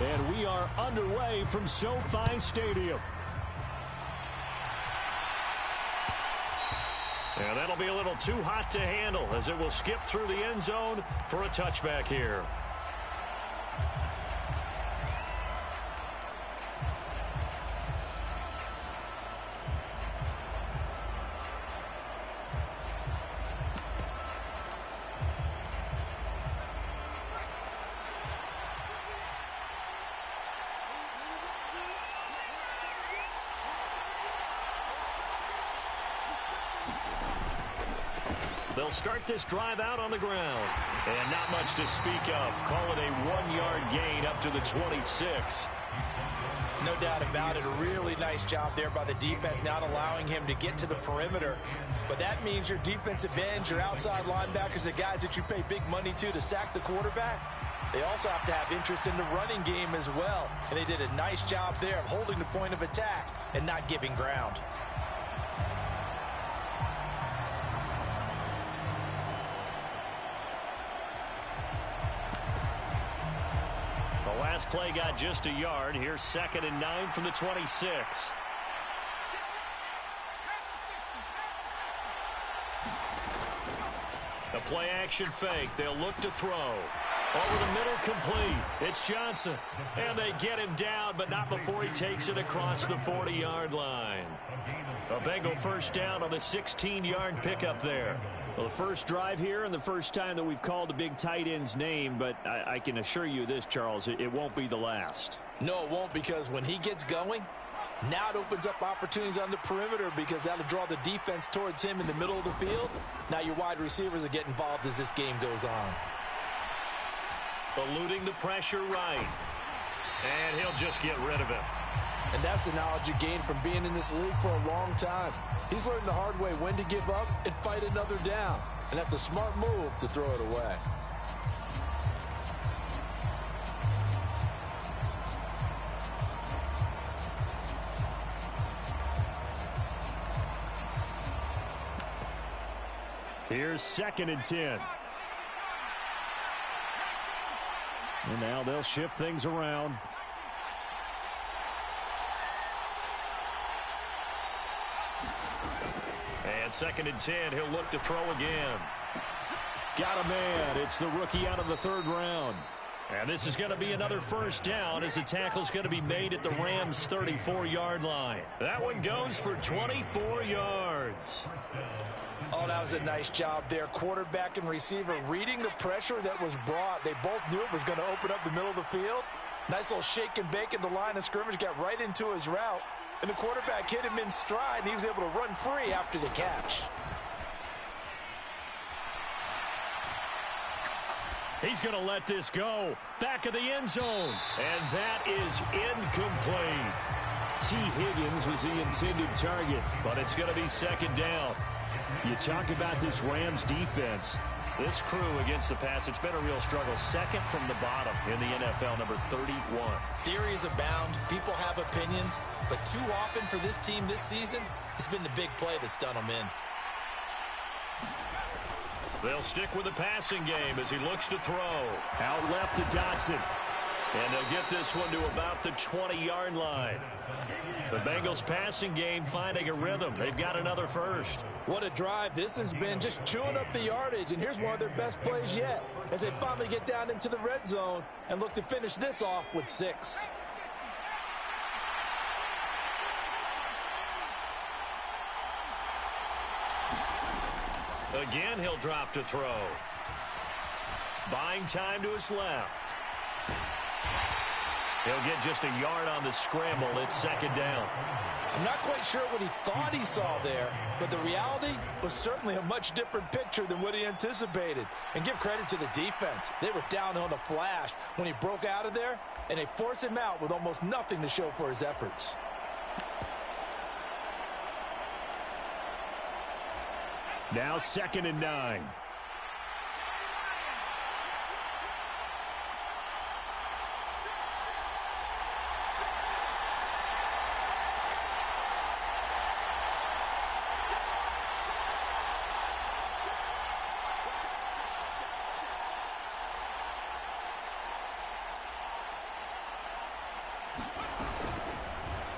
And we are underway from SoFi Stadium. And that'll be a little too hot to handle as it will skip through the end zone for a touchback here. They'll start this drive out on the ground. And not much to speak of. Call it a 1-yard gain up to the 26. No doubt about it. A really nice job there by the defense, not allowing him to get to the perimeter. But that means your defensive ends, your outside linebackers, the guys that you pay big money to sack the quarterback, they also have to have interest in the running game as well. And they did a nice job there of holding the point of attack and not giving ground. Last play got just a yard. Here's 2nd and 9 from the 26. The play action fake. They'll look to throw. Over the middle, complete. It's Johnson. And they get him down, but not before he takes it across the 40-yard line. A Bengal first down on the 16-yard pickup there. Well, the first drive here and the first time that we've called a big tight end's name, but I can assure you this, Charles, it won't be the last. No, it won't, because when he gets going, now it opens up opportunities on the perimeter because that'll draw the defense towards him in the middle of the field. Now your wide receivers will get involved as this game goes on. Eluding the pressure right. And he'll just get rid of it. And that's the knowledge you gain from being in this league for a long time. He's learned the hard way when to give up and fight another down. And that's a smart move to throw it away. Here's 2nd and 10. And now they'll shift things around. And 2nd and 10, he'll look to throw again. Got a man. It's the rookie out of the 3rd round. And this is going to be another first down as the tackle's going to be made at the Rams' 34-yard line. That one goes for 24 yards. Oh, that was a nice job there. Quarterback and receiver reading the pressure that was brought. They both knew it was going to open up the middle of the field. Nice little shake and bake at the line of scrimmage. Got right into his route. And the quarterback hit him in stride, and he was able to run free after the catch. He's going to let this go. Back of the end zone. And that is incomplete. T. Higgins was the intended target, but it's going to be 2nd down. You talk about this Rams defense. This crew against the pass, it's been a real struggle. 2nd from the bottom in the NFL, number 31. Theories abound. People have opinions. But too often for this team this season, it's been the big play that's done them in. They'll stick with the passing game as he looks to throw. Out left to Dotson. And they'll get this one to about the 20-yard line. The Bengals passing game finding a rhythm. They've got another first. What a drive. This has been just chewing up the yardage. And here's one of their best plays yet as they finally get down into the red zone and look to finish this off with 6. Again, he'll drop to throw. Buying time to his left. He'll get just a yard on the scramble. It's 2nd down. I'm not quite sure what he thought he saw there, but the reality was certainly a much different picture than what he anticipated. And give credit to the defense. They were down on the flash when he broke out of there, and they forced him out with almost nothing to show for his efforts. Now 2nd and 9.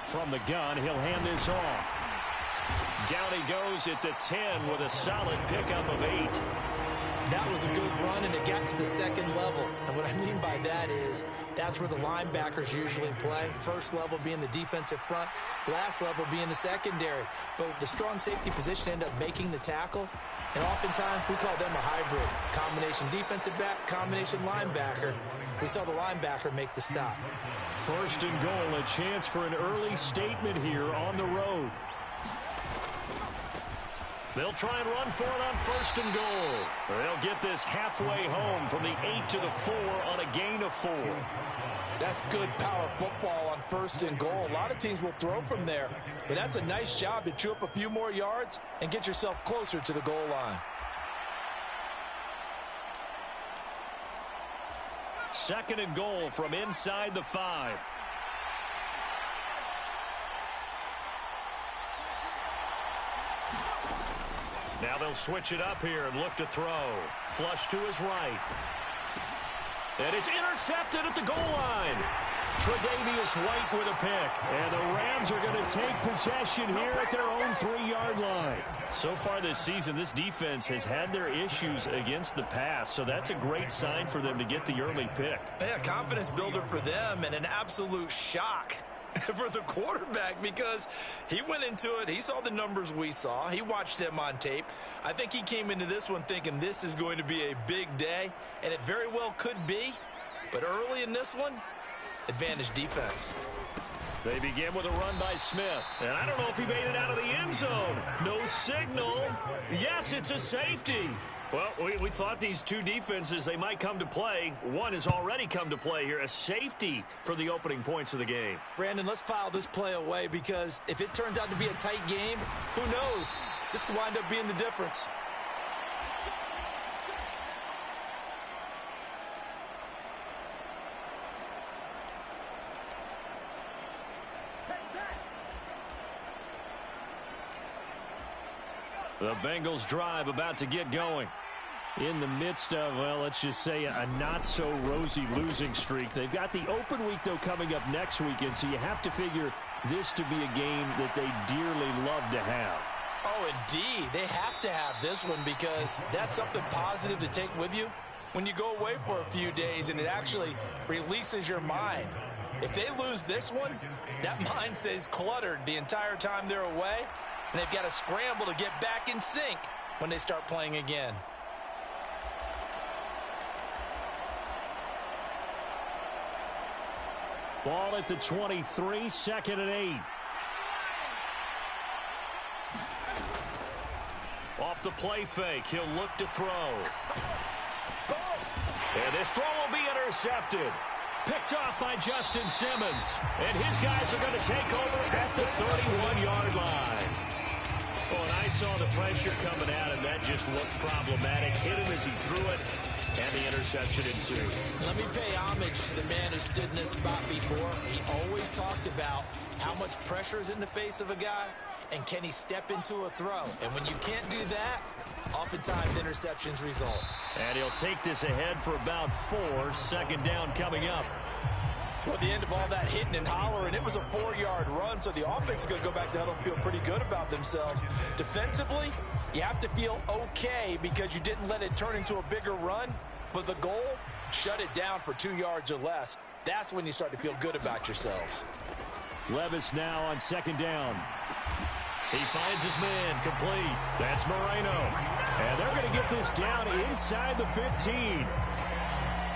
From the gun, he'll hand this off. Down he goes at the 10 with a solid pickup of 8. That was a good run, and it got to the second level. And what I mean by that is that's where the linebackers usually play. First level being the defensive front, last level being the secondary. But the strong safety position ended up making the tackle. And oftentimes we call them a hybrid. Combination defensive back, combination linebacker. We saw the linebacker make the stop. First and goal, a chance for an early statement here on the road. They'll try and run for it on first and goal. They'll get this halfway home from the 8 to the 4 on a gain of 4. That's good power football on first and goal. A lot of teams will throw from there, but that's a nice job to chew up a few more yards and get yourself closer to the goal line. Second and goal from inside the 5. Now they'll switch it up here and look to throw. Flush to his right. And it's intercepted at the goal line. Tre'Davious White with a pick. And the Rams are going to take possession here at their own 3-yard line. So far this season, this defense has had their issues against the pass. So that's a great sign for them to get the early pick. Yeah, confidence builder for them and an absolute shock for the quarterback, because he went into it. He saw the numbers we saw. He watched them on tape. I think he came into this one thinking this is going to be a big day, and it very well could be. But early in this one, advantage defense. They begin with a run by Smith. And I don't know if he made it out of the end zone. No signal. Yes, it's a safety. Well, we thought these two defenses, they might come to play. One has already come to play here. A safety for the opening points of the game. Brandon, let's file this play away, because if it turns out to be a tight game, who knows? This could wind up being the difference. The Bengals drive about to get going. In the midst of, well, let's just say a not-so-rosy losing streak. They've got the open week, though, coming up next weekend, so you have to figure this to be a game that they dearly love to have. Oh, indeed. They have to have this one, because that's something positive to take with you when you go away for a few days, and it actually releases your mind. If they lose this one, that mind stays cluttered the entire time they're away, and they've got to scramble to get back in sync when they start playing again. Ball at the 23, second and 8. Off the play fake, he'll look to throw. And this throw will be intercepted. Picked off by Justin Simmons. And his guys are going to take over at the 31-yard line. Oh, and I saw the pressure coming at him. That just looked problematic. Hit him as he threw it, and the interception ensued. Let me pay homage to the man who stood in this spot before. He always talked about how much pressure is in the face of a guy, and can he step into a throw. And when you can't do that, oftentimes interceptions result. And he'll take this ahead for about 4. Second down coming up. Well, at the end of all that hitting and hollering, it was a 4-yard run, so the offense is going to go back to huddle and feel pretty good about themselves. Defensively, you have to feel okay because you didn't let it turn into a bigger run, but the goal, shut it down for 2 yards or less. That's when you start to feel good about yourselves. Levis now on second down. He finds his man, complete. That's Moreno. And they're going to get this down inside the 15.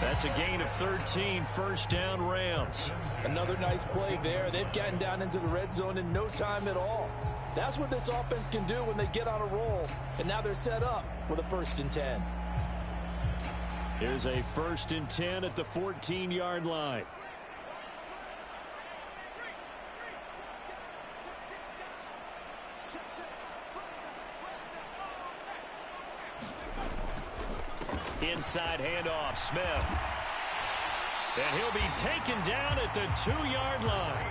That's a gain of 13, first down Rams. Another nice play there. They've gotten down into the red zone in no time at all. That's what this offense can do when they get on a roll. And now they're set up with a 1st and 10. Here's a 1st and 10 at the 14-yard line. Inside handoff, Smith. And he'll be taken down at the 2-yard line.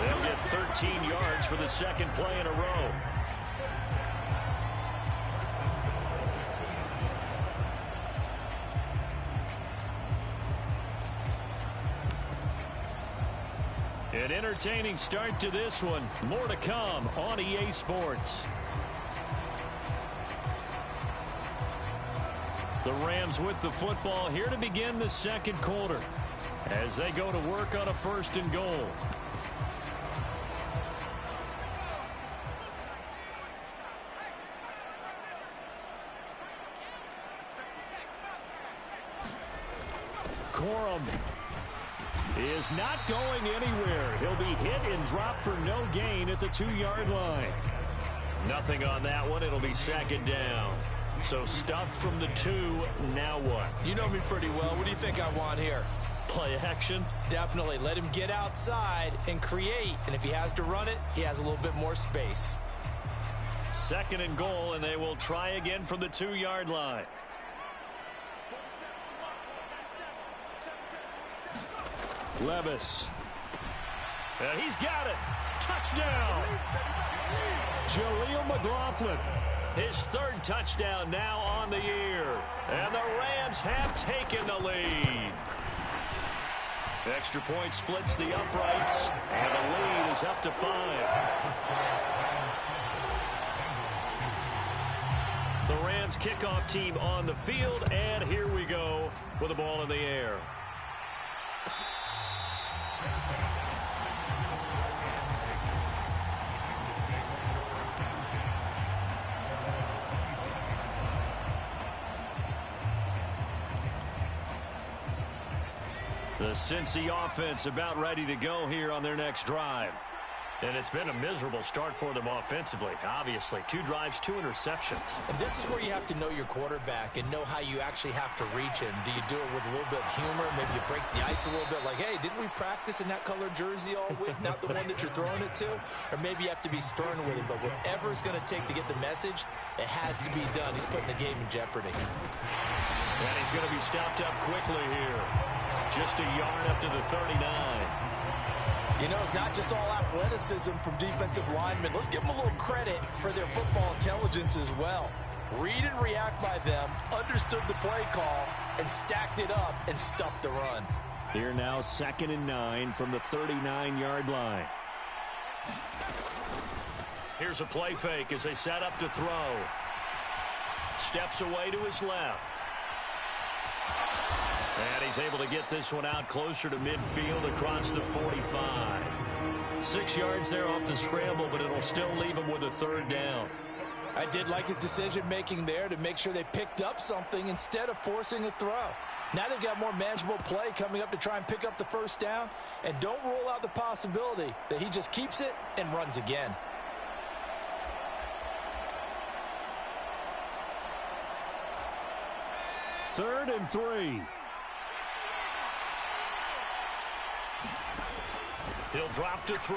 They'll get 13 yards for the second play in a row. An entertaining start to this one. More to come on EA Sports. The Rams with the football here to begin the second quarter as they go to work on a 1st and goal. Corum is not going anywhere. He'll be hit and dropped for no gain at the 2-yard line. Nothing on that one. It'll be 2nd down. So stuffed from the 2. Now what? You know me pretty well. What do you think I want here? Play action? Definitely. Let him get outside and create. And if he has to run it, he has a little bit more space. 2nd and goal, and they will try again from the 2-yard line. Levis. And he's got it. Touchdown. Jaleel McLaughlin. His 3rd touchdown now on the year. And the Rams have taken the lead. Extra point splits the uprights. And the lead is up to 5. The Rams kickoff team on the field. And here we go with the ball in the air. The Cincy offense about ready to go here on their next drive. And it's been a miserable start for them offensively. Obviously, 2 drives, 2 interceptions. And this is where you have to know your quarterback and know how you actually have to reach him. Do you do it with a little bit of humor? Maybe you break the ice a little bit like, hey, didn't we practice in that colored jersey all week? Not the one that you're throwing it to? Or maybe you have to be stern with him. But whatever it's going to take to get the message, it has to be done. He's putting the game in jeopardy. And he's going to be stopped up quickly here. Just a yard up to the 39. You know, it's not just all athleticism from defensive linemen. Let's give them a little credit for their football intelligence as well. Read and react by them, understood the play call, and stacked it up and stuffed the run. Here now 2nd and 9 from the 39-yard line. Here's a play fake as they set up to throw. Steps away to his left. And he's able to get this one out closer to midfield across the 45. 6 yards there off the scramble, but it'll still leave him with a 3rd down. I did like his decision-making there to make sure they picked up something instead of forcing a throw. Now they've got more manageable play coming up to try and pick up the 1st down. And don't rule out the possibility that he just keeps it and runs again. Third and 3. He'll drop to throw.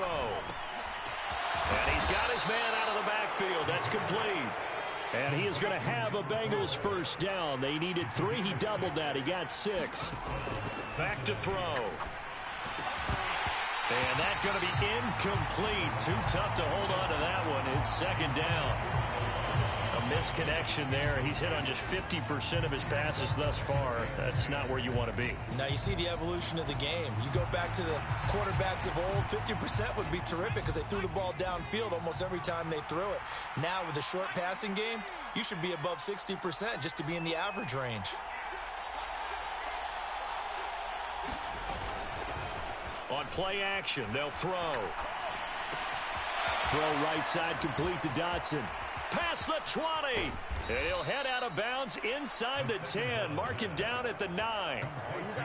And he's got his man out of the backfield. That's complete. And he is going to have a Bengals 1st down. They needed 3. He doubled that. He got 6. Back to throw. And that's going to be incomplete. Too tough to hold on to that one. It's 2nd down. A misconnection there. He's hit on just 50% of his passes thus far. That's not where you want to be. Now you see the evolution of the game. You go back to the quarterbacks of old, 50% would be terrific because they threw the ball downfield almost every time they threw it. Now with the short passing game, you should be above 60% just to be in the average range. On play action, they'll throw. Throw right side complete to Dotson. Past the 20. And he'll head out of bounds inside the 10. Mark him down at the 9.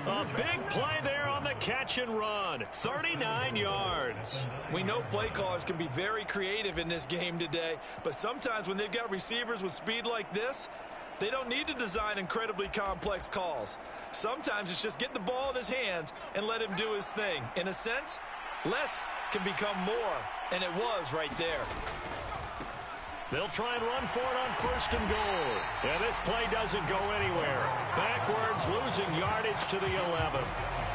A big play there on the catch and run. 39 yards. We know play callers can be very creative in this game today, but sometimes when they've got receivers with speed like this, they don't need to design incredibly complex calls. Sometimes it's just get the ball in his hands and let him do his thing. In a sense, less can become more, and it was right there. They'll try and run for it on 1st and goal. And this play doesn't go anywhere. Backwards, losing yardage to the 11.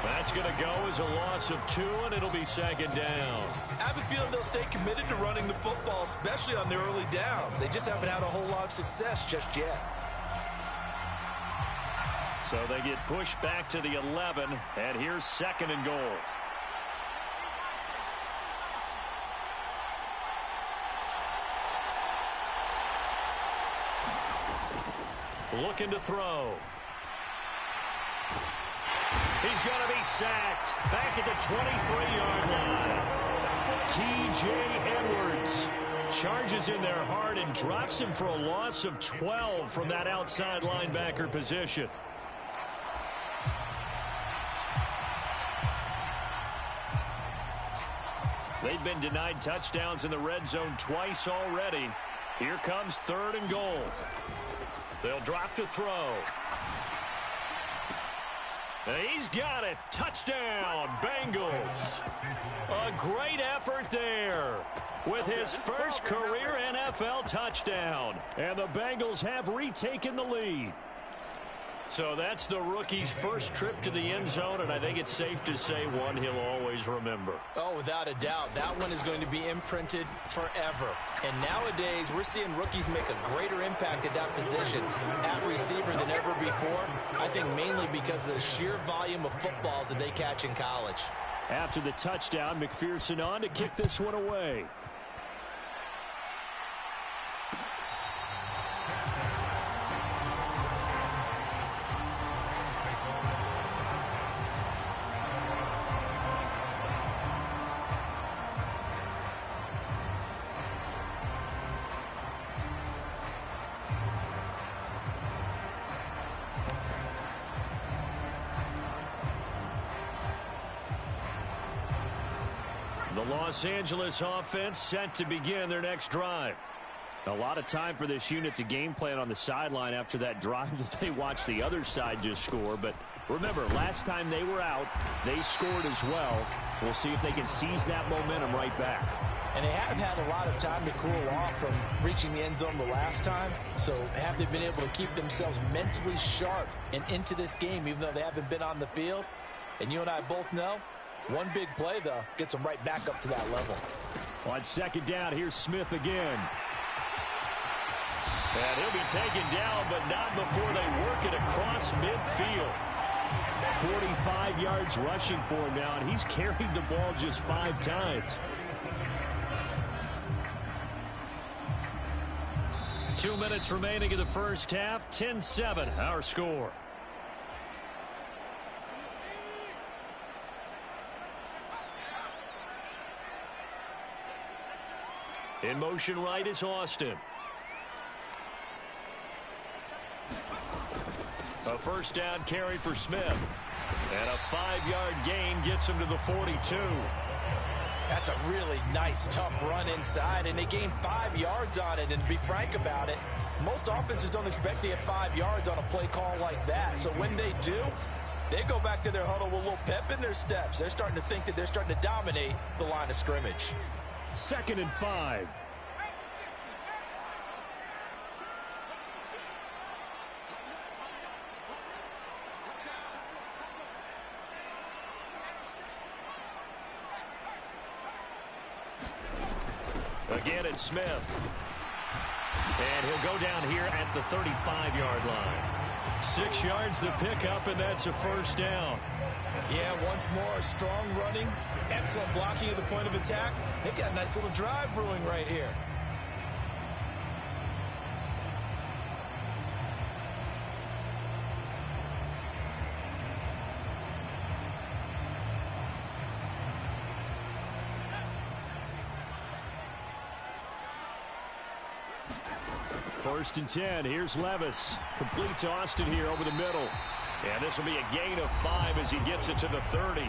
That's going to go as a loss of 2, and it'll be 2nd down. I have a feeling they'll stay committed to running the football, especially on their early downs. They just haven't had a whole lot of success just yet. So they get pushed back to the 11, and here's 2nd and goal. Looking to throw. He's going to be sacked. Back at the 23-yard line. T.J. Edwards charges in there hard and drops him for a loss of 12 from that outside linebacker position. They've been denied touchdowns in the red zone twice already. Here comes 3rd and goal. They'll drop to throw. He's got it. Touchdown, Bengals. A great effort there with his first career NFL touchdown. And the Bengals have retaken the lead. So that's the rookie's first trip to the end zone, and I think it's safe to say one he'll always remember. Oh, without a doubt. That one is going to be imprinted forever. And nowadays, we're seeing rookies make a greater impact at that position at receiver than ever before. I think mainly because of the sheer volume of footballs that they catch in college. After the touchdown, McPherson on to kick this one away. The Los Angeles offense set to begin their next drive. A lot of time for this unit to game plan on the sideline after that drive that they watched the other side just score. But remember, last time they were out, they scored as well. We'll see if they can seize that momentum right back. And they have had a lot of time to cool off from reaching the end zone the last time. So have they been able to keep themselves mentally sharp and into this game even though they haven't been on the field? And you and I both know, one big play, though, gets them right back up to that level. On 2nd down, here's Smith again. And he'll be taken down, but not before they work it across midfield. 45 yards rushing for him now, and he's carried the ball just 5 times. 2 minutes remaining in the first half. 10-7, our score. In motion right is Austin. A first down carry for Smith. And a 5-yard gain gets him to the 42. That's a really nice, tough run inside, and they gained 5 yards on it. And to be frank about it, most offenses don't expect to get 5 yards on a play call like that. So when they do, they go back to their huddle with a little pep in their steps. They're starting to think that they're starting to dominate the line of scrimmage. 2nd and 5. Again, it's Smith. And he'll go down here at the 35-yard line. 6 yards the pickup, and that's a first down. Yeah, once more, strong running, excellent blocking at the point of attack. They've got a nice little drive brewing right here. First and 10. Here's Levis. Complete to Austin here over the middle. And this will be a gain of 5 as he gets it to the 30.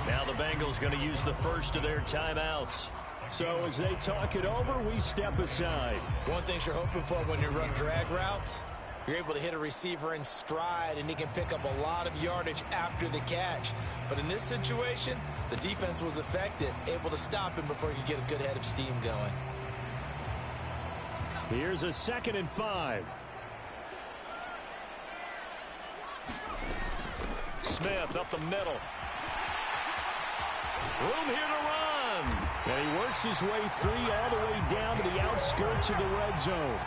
Now the Bengals going to use the first of their timeouts. So as they talk it over, we step aside. One thing you're hoping for when you run drag routes, you're able to hit a receiver in stride, and he can pick up a lot of yardage after the catch. But in this situation, the defense was effective, able to stop him before he could get a good head of steam going. Here's a 2nd and 5. Smith up the middle. Room here to run. And he works his way free all the way down to the outskirts of the red zone.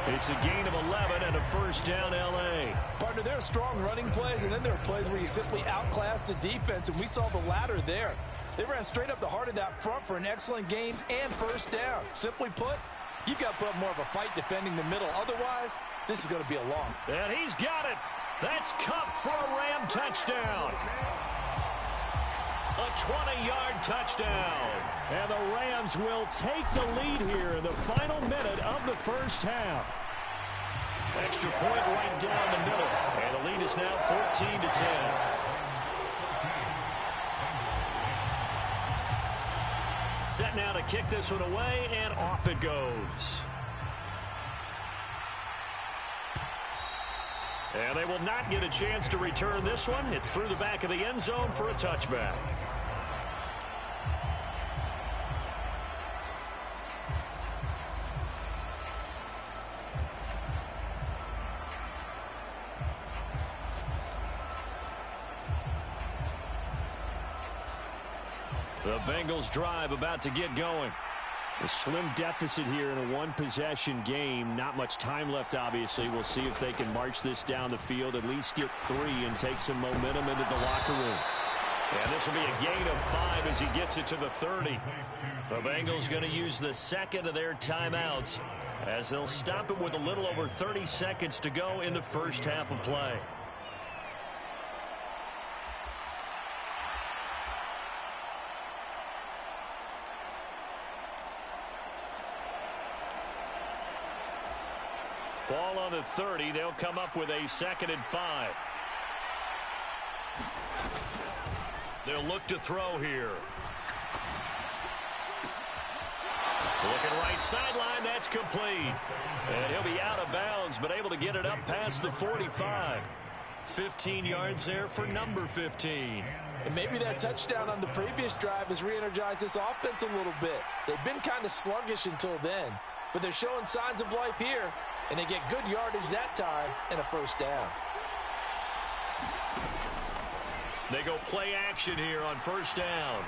It's a gain of 11 and a first down, L.A. Partner, there are strong running plays, and then there are plays where you simply outclass the defense, and we saw the latter there. They ran straight up the heart of that front for an excellent gain and first down. Simply put, You've got to put up more of a fight defending the middle. Otherwise, this is going to be a long. And he's got it. That's Kupp for a Ram touchdown. A 20-yard touchdown. And the Rams will take the lead here in the final minute of the first half. Extra point right down the middle. And the lead is now 14-10. Set now to kick this one away, and off it goes. And they will not get a chance to return this one. It's through the back of the end zone for a touchback. The Bengals drive about to get going. A slim deficit here in a one-possession game. Not much time left, obviously. We'll see if they can march this down the field, at least get 3 and take some momentum into the locker room. And this will be a gain of 5 as he gets it to the 30. The Bengals going to use the second of their timeouts as they'll stop it with a little over 30 seconds to go in the first half of play. Ball on the 30. They'll come up with a 2nd and 5. They'll look to throw here. Looking right sideline. That's complete. And he'll be out of bounds, but able to get it up past the 45. 15 yards there for number 15. And maybe that touchdown on the previous drive has re-energized this offense a little bit. They've been kind of sluggish until then, but they're showing signs of life here. And they get good yardage that time and a first down. They go play action here on first down.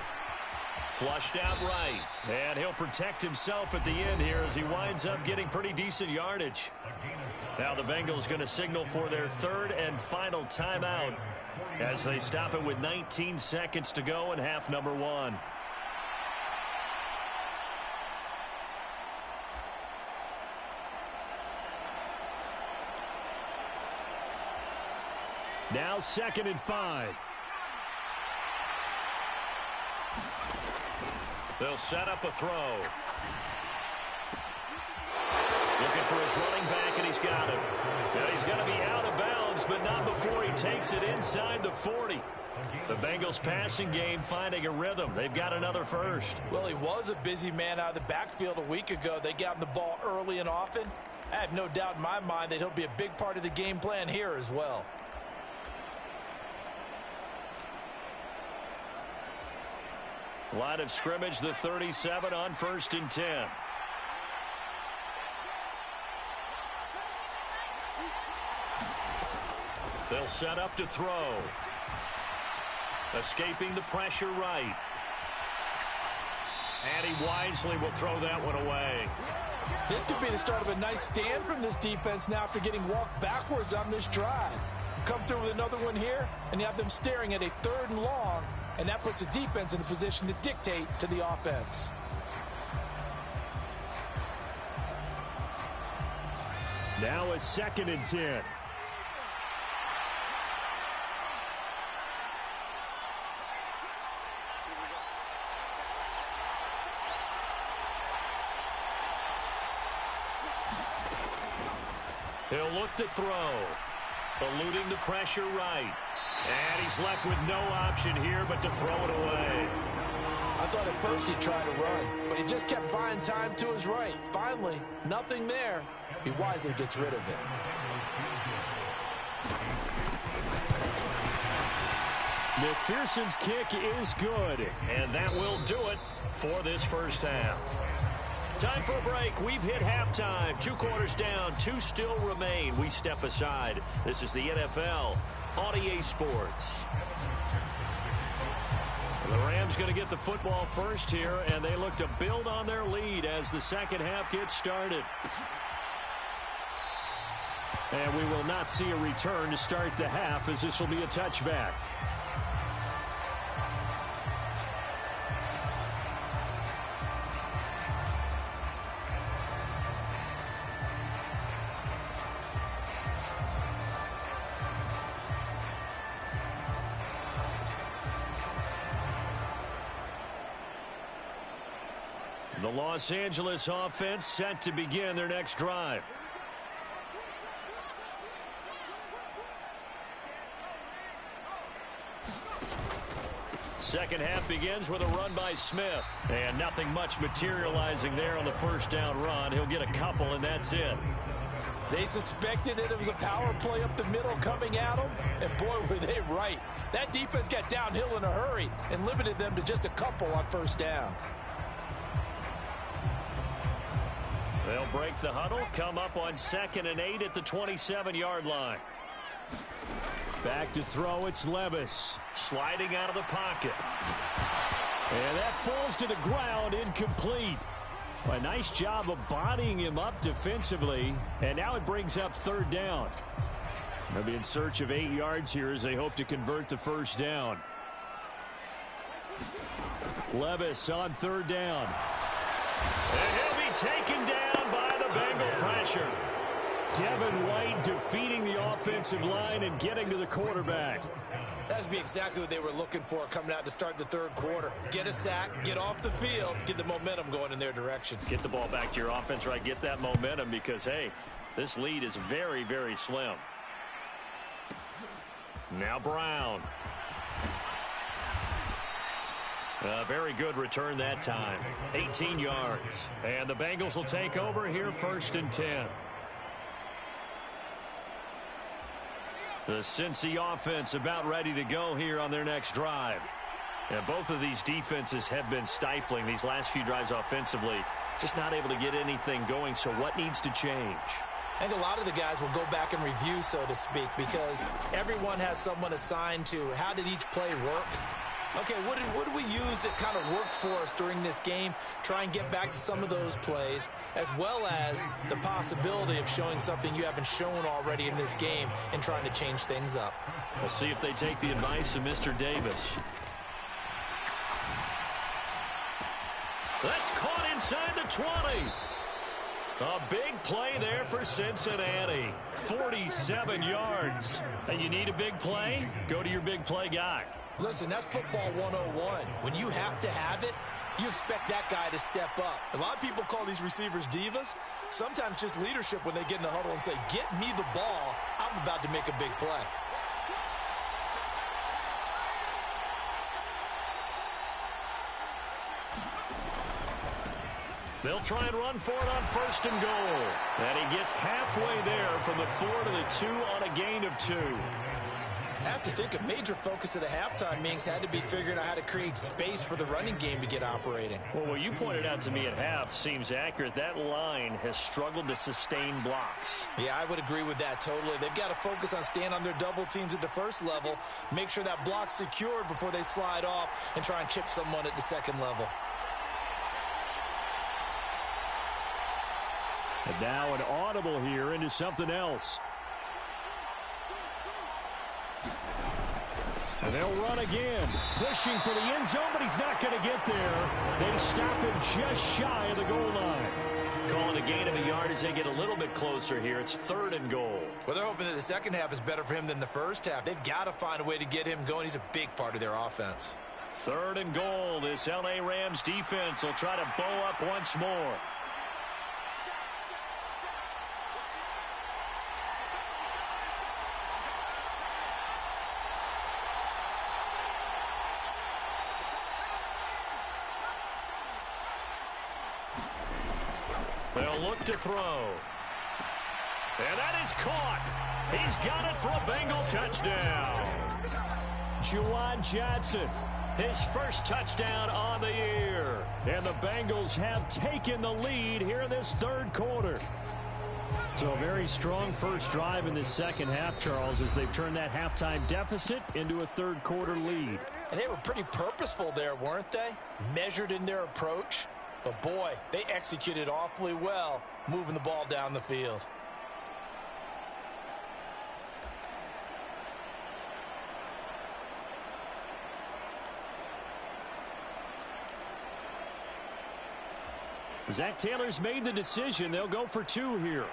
Flushed out right. And he'll protect himself at the end here as he winds up getting pretty decent yardage. Now the Bengals going to signal for their 3rd and final timeout as they stop it with 19 seconds to go in half number 1. Now 2nd and 5. They'll set up a throw. Looking for his running back, and he's got him. And he's going to be out of bounds, but not before he takes it inside the 40. The Bengals passing game finding a rhythm. They've got another first. Well, he was a busy man out of the backfield a week ago. They got him the ball early and often. I have no doubt in my mind that he'll be a big part of the game plan here as well. Line of scrimmage, the 37 on 1st and 10. They'll set up to throw. Escaping the pressure right. And he wisely will throw that one away. This could be the start of a nice stand from this defense now after getting walked backwards on this drive. Come through with another one here, and you have them staring at a 3rd and long. And that puts the defense in a position to dictate to the offense. Now a 2nd and 10. He'll look to throw. Eluding the pressure right. And he's left with no option here but to throw it away. I thought at first he'd try to run, but he just kept buying time to his right. Finally, nothing there. He wisely gets rid of it. McPherson's kick is good, and that will do it for this first half. Time for a break. We've hit halftime. 2 quarters down, 2 still remain. We step aside. This is the NFL on EA Sports. The Rams going to get the football first here, and they look to build on their lead as the second half gets started. And we will not see a return to start the half, as this will be a touchback. The Los Angeles offense set to begin their next drive. Second half begins with a run by Smith. And nothing much materializing there on the first down run. He'll get a couple, and that's it. They suspected it was a power play up the middle coming at them, and boy, were they right. That defense got downhill in a hurry and limited them to just a couple on first down. They'll break the huddle, come up on 2nd and 8 at the 27-yard line. Back to throw, it's Levis. Sliding out of the pocket. And that falls to the ground, incomplete. A nice job of bodying him up defensively. And now it brings up 3rd down. They'll be in search of 8 yards here as they hope to convert the first down. Levis on 3rd down. And he'll be taken down by the Bengal pressure. Devin White defeating the offensive line and getting to the quarterback. That'd be exactly what they were looking for coming out to start the 3rd quarter. Get a sack, get off the field, get the momentum going in their direction. Get the ball back to your offense, right? Get that momentum because, hey, this lead is very, very slim. Now Brown. A very good return that time. 18 yards. And the Bengals will take over here 1st and 10. The Cincy offense about ready to go here on their next drive. And both of these defenses have been stifling these last few drives offensively. Just not able to get anything going, so what needs to change? I think a lot of the guys will go back and review, so to speak, because everyone has someone assigned to how did each play work. Okay, what did we use that kind of worked for us during this game? Try and get back to some of those plays, as well as the possibility of showing something you haven't shown already in this game and trying to change things up. We'll see if they take the advice of Mr. Davis. That's caught inside the 20. A big play there for Cincinnati. 47 yards. And you need a big play? Go to your big play guy. Listen, that's football 101. When you have to have it, you expect that guy to step up. A lot of people call these receivers divas. Sometimes just leadership when they get in the huddle and say, get me the ball. I'm about to make a big play. They'll try and run for it on 1st and goal. And he gets halfway there from the 4 to the 2 on a gain of 2. I have to think a major focus of the halftime meetings had to be figuring out how to create space for the running game to get operating. Well, what you pointed out to me at half seems accurate. That line has struggled to sustain blocks. Yeah, I would agree with that totally. They've got to focus on staying on their double teams at the first level, make sure that block's secured before they slide off and try and chip someone at the second level. And now an audible here into something else. And they'll run again, pushing for the end zone, but he's not going to get there. They stop him just shy of the goal line. Calling a gain of a yard as they get a little bit closer here. It's 3rd and goal. Well, they're hoping that the second half is better for him than the first half. They've got to find a way to get him going. He's a big part of their offense. 3rd and goal. This L.A. Rams defense will try to bow up once more. They'll look to throw. And that is caught. He's got it for a Bengal touchdown. Juwan Johnson, his first touchdown on the year. And the Bengals have taken the lead here in this 3rd quarter. So a very strong first drive in this second half, Charles, as they've turned that halftime deficit into a 3rd quarter lead. And they were pretty purposeful there, weren't they? Measured in their approach. But boy, they executed awfully well, moving the ball down the field. Zach Taylor's made the decision. They'll go for 2 here.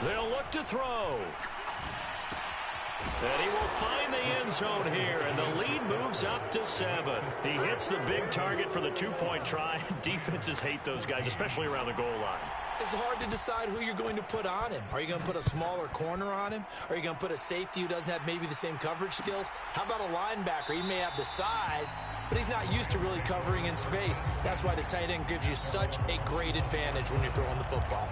They'll look to throw. And he will find the end zone here, and the lead moves up to 7. He hits the big target for the 2-point try. Defenses hate those guys, especially around the goal line. It's hard to decide who you're going to put on him. Are you going to put a smaller corner on him? Are you going to put a safety who doesn't have maybe the same coverage skills? How about a linebacker? He may have the size, but he's not used to really covering in space. That's why the tight end gives you such a great advantage when you're throwing the football.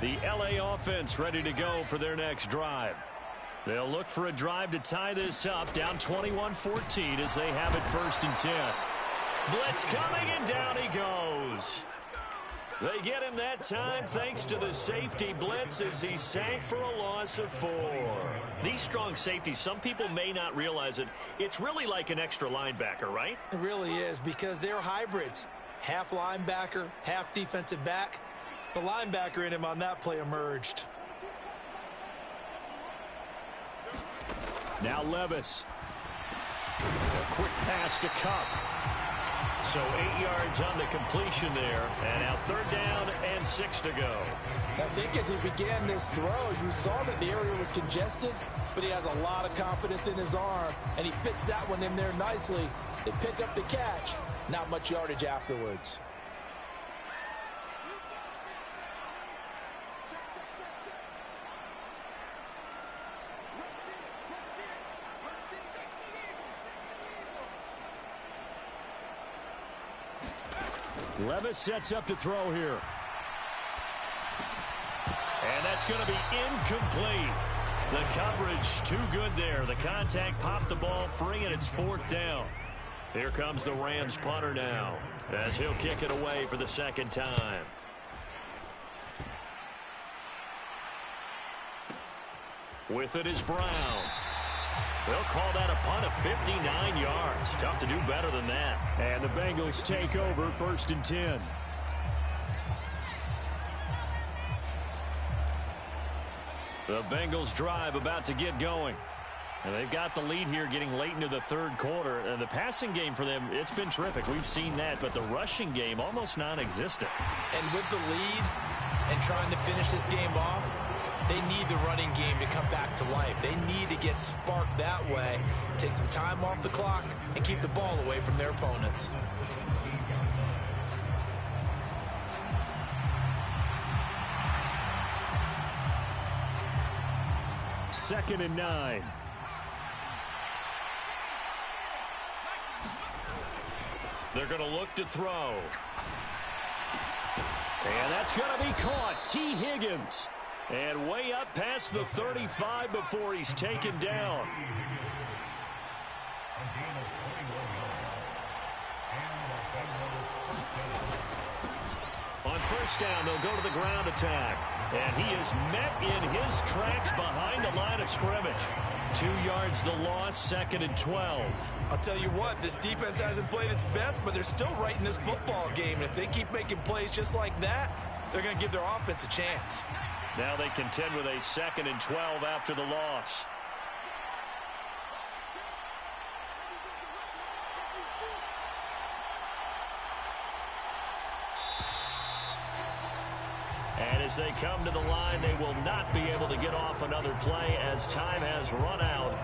The LA offense ready to go for their next drive. They'll look for a drive to tie this up, down 21-14 as they have it 1st and 10. Blitz coming, and down he goes. They get him that time thanks to the safety blitz as he sank for a loss of 4. These strong safeties, some people may not realize it. It's really like an extra linebacker, right? It really is, because they're hybrids. Half linebacker, half defensive back. The linebacker in him on that play emerged. Now Levis. A quick pass to Cup. So 8 yards on the completion there. And now 3rd down and 6 to go. I think as he began this throw, you saw that the area was congested, but he has a lot of confidence in his arm, and he fits that one in there nicely. They pick up the catch. Not much yardage afterwards. Levis sets up to throw here. And that's going to be incomplete. The coverage too good there. The contact popped the ball free, and it's 4th down. Here comes the Rams punter now as he'll kick it away for the 2nd time. With it is Brown. They'll call that a punt of 59 yards. Tough to do better than that. And the Bengals take over 1st and 10. The Bengals drive about to get going. And they've got the lead here getting late into the 3rd quarter. And the passing game for them, it's been terrific. We've seen that. But the rushing game, almost non-existent. And with the lead and trying to finish this game off, they need the running game to come back to life. They need to get sparked that way, take some time off the clock, and keep the ball away from their opponents. Second and 9. They're going to look to throw. And that's going to be caught. T. Higgins. And way up past the 35 before he's taken down. On 1st down, they'll go to the ground attack. And he is met in his tracks behind the line of scrimmage. 2 yards the loss, 2nd and 12. I'll tell you what, this defense hasn't played its best, but they're still right in this football game. And if they keep making plays just like that, they're going to give their offense a chance. Now they contend with a 2nd and 12 after the loss. And as they come to the line, they will not be able to get off another play as time has run out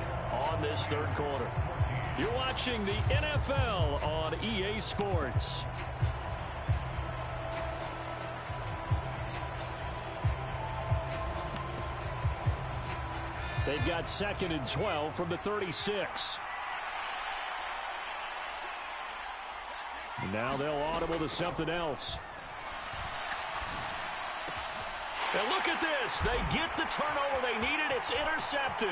on this 3rd quarter. You're watching the NFL on EA Sports. They've got 2nd and 12 from the 36. Now they'll audible to something else. And look at this. They get the turnover they needed. It's intercepted.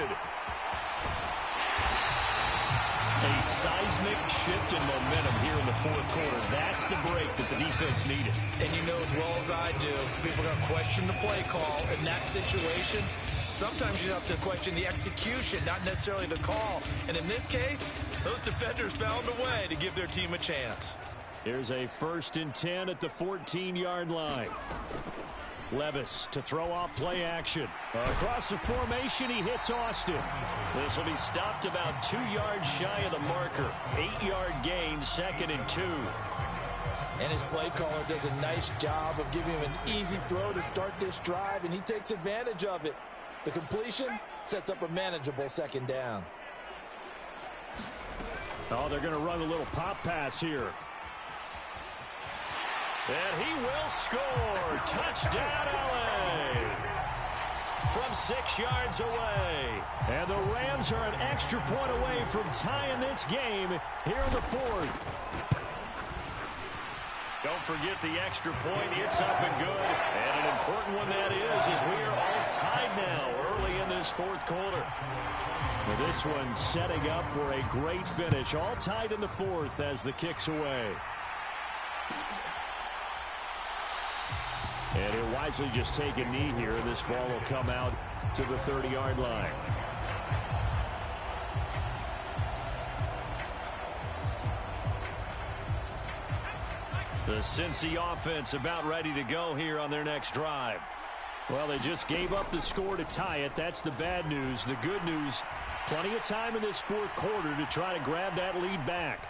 A seismic shift in momentum here in the 4th quarter. That's the break that the defense needed. And you know as well as I do, people are going to question the play call in that situation. Sometimes you have to question the execution, not necessarily the call. And in this case, those defenders found a way to give their team a chance. Here's a 1st and 10 at the 14-yard line. Levis to throw off play action. Across the formation, he hits Austin. This will be stopped about 2 yards shy of the marker. 8-yard gain, 2nd and 2. And his play caller does a nice job of giving him an easy throw to start this drive, and he takes advantage of it. The completion sets up a manageable second down. Oh, they're going to run a little pop pass here. And he will score. Touchdown, LA. From 6 yards away. And the Rams are an extra point away from tying this game here in the fourth. Don't forget the extra point. It's up and good. And an important one that is, as we are all tied now early in this fourth quarter. Well, this one setting up for a great finish. All tied in the fourth as the kick's away. And he'll wisely just take a knee here. This ball will come out to the 30-yard line. The Cincy offense about ready to go here on their next drive. Well, they just gave up the score to tie it. That's the bad news. The good news, plenty of time in this fourth quarter to try to grab that lead back.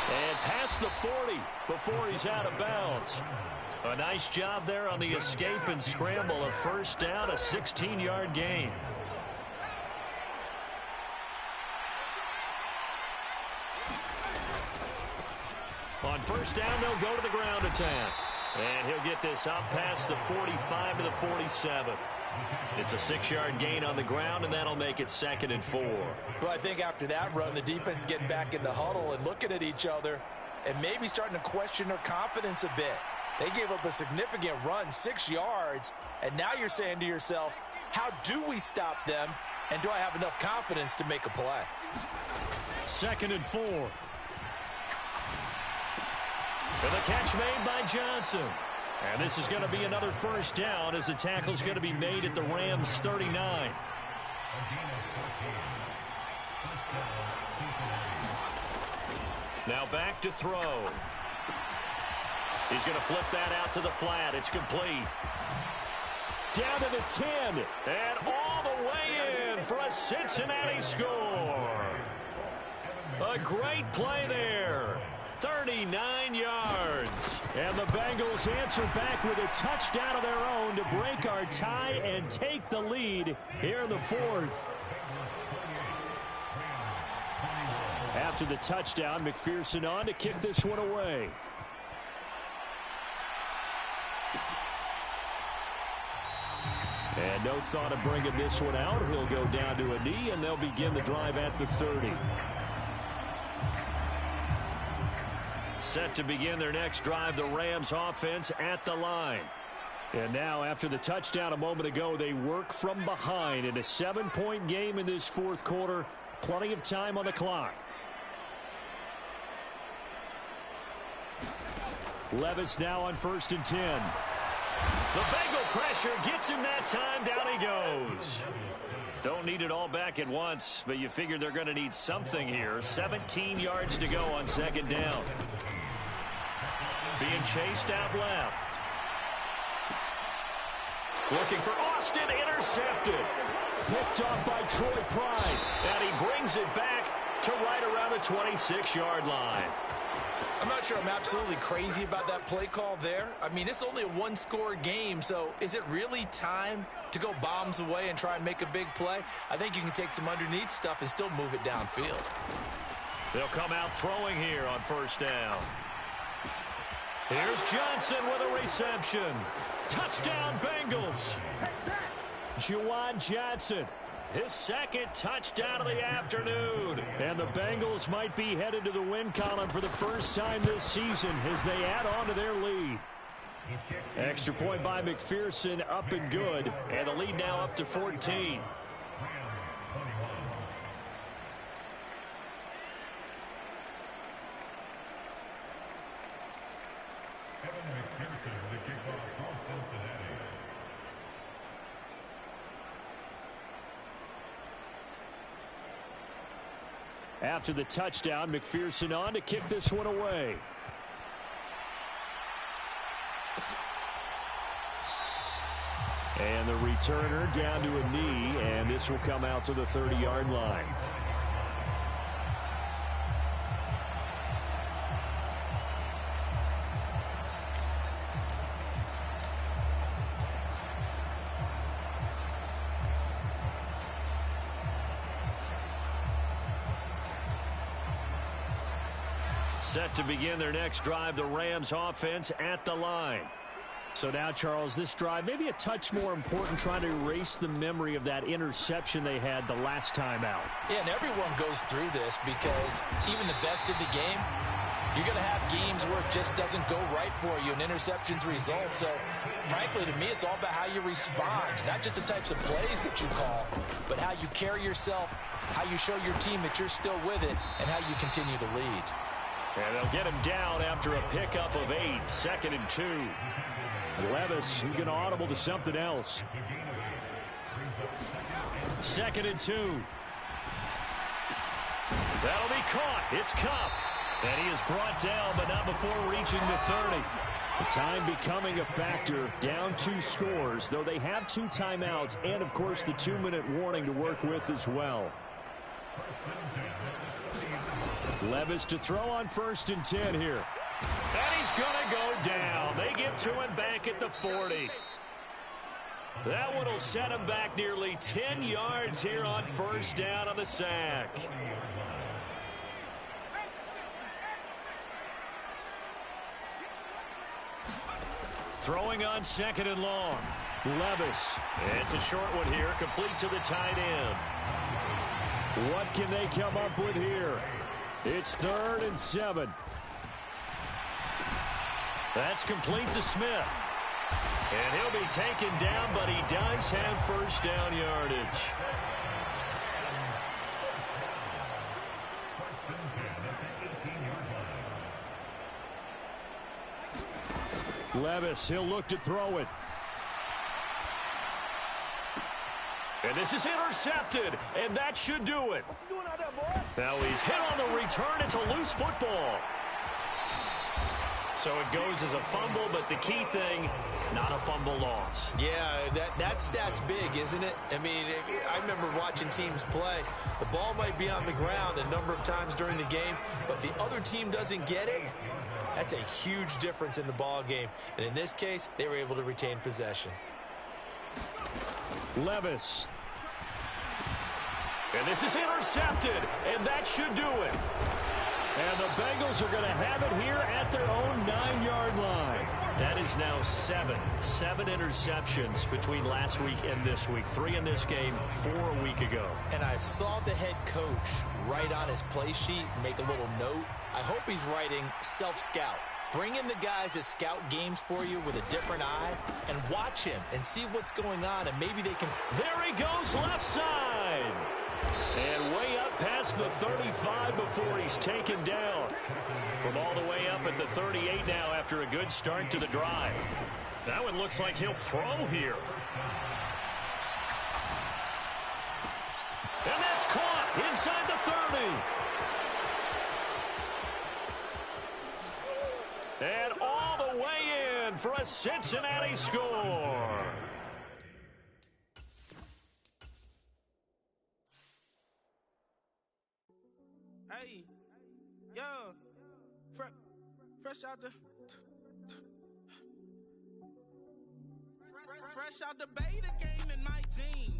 And past the 40 before he's out of bounds. A nice job there on the escape and scramble. A first down, a 16-yard gain. On first down, they'll go to the ground attack. And he'll get this up past the 45 to the 47. It's a 6-yard gain on the ground, and that'll make it 2nd and 4. Well, I think after that run, the defense is getting back in the huddle and looking at each other and maybe starting to question their confidence a bit. They gave up a significant run, 6 yards, and now you're saying to yourself, how do we stop them, and do I have enough confidence to make a play? 2nd and 4. And the catch made by Johnson. And this is going to be another first down as the tackle's going to be made at the Rams' 39. Now back to throw. He's going to flip that out to the flat. It's complete. Down to the 10. And all the way in for a Cincinnati score. A great play there. 39 yards. And the Bengals answer back with a touchdown of their own to break our tie and take the lead here in the fourth. After the touchdown, McPherson on to kick this one away. And no thought of bringing this one out. He'll go down to a knee, and they'll begin the drive at the 30. Set to begin their next drive, the Rams offense at the line. And now after the touchdown a moment ago, they work from behind in a 7-point game in this fourth quarter. Plenty of time on the clock. Levis now on 1st and 10. The Bengal pressure gets him that time. Down he goes. Don't need it all back at once, but you figure they're going to need something here. 17 yards to go on 2nd down. Being chased out left. Looking for Austin, intercepted. Picked off by Troy Pride. And he brings it back to right around the 26-yard line. I'm not sure I'm absolutely crazy about that play call there. I mean, it's only a one-score game, so is it really time to go bombs away and try and make a big play? I think you can take some underneath stuff and still move it downfield. They'll come out throwing here on 1st down. Here's Johnson with a reception. Touchdown, Bengals. Juwan Johnson, his 2nd touchdown of the afternoon. And the Bengals might be headed to the win column for the first time this season as they add on to their lead. Extra point by McPherson, up and good. And the lead now up to 14. After the touchdown, McPherson on to kick this one away. And the returner down to a knee, and this will come out to the 30-yard line. Set to begin their next drive, the Rams offense at the line. So now, Charles, this drive may be a touch more important, trying to erase the memory of that interception they had the last time out. Yeah, and everyone goes through this because even the best in the game, you're going to have games where it just doesn't go right for you, and interceptions result. So, frankly, to me, it's all about how you respond, not just the types of plays that you call, but how you carry yourself, how you show your team that you're still with it, and how you continue to lead. And they'll get him down after a pickup of 8, 2nd and 2. Levis, he's going to audible to something else. 2nd and 2. That'll be caught. It's Kupp. And he is brought down, but not before reaching the 30. The time becoming a factor. Down 2 scores, though they have 2 timeouts and, of course, the 2-minute warning to work with as well. Levis to throw on 1st and 10 here. And he's going to go down. They get to him back at the 40. That one will set him back nearly 10 yards here on 1st down on the sack. Throwing on 2nd and long. Levis. It's a short one here, complete to the tight end. What can they come up with here? It's 3rd and 7. That's complete to Smith. And he'll be taken down, but he does have 1st down yardage. Levis, he'll look to throw it. And this is intercepted, and that should do it. What you doing out there, boy? Now he's hit on the return. It's a loose football. So it goes as a fumble, but the key thing, not a fumble loss. Yeah, that stat's big, isn't it? I mean, I remember watching teams play. The ball might be on the ground a number of times during the game, but if the other team doesn't get it, that's a huge difference in the ball game. And in this case, they were able to retain possession. Levis. And this is intercepted, and that should do it. And the Bengals are going to have it here at their own 9-yard line. That is now 7 interceptions between last week and this week. 3 in this game, 4 a week ago. And I saw the head coach write on his play sheet, make a little note. I hope he's writing self-scout. Bring in the guys that scout games for you with a different eye and watch him and see what's going on, and maybe they can... There he goes, left side. And way up past the 35 before he's taken down. From all the way up at the 38 now after a good start to the drive. That one looks like he'll throw here. And that's caught inside the 30. And all the way in for a Cincinnati score. Hey, yo, fresh out the beta game in my jeans.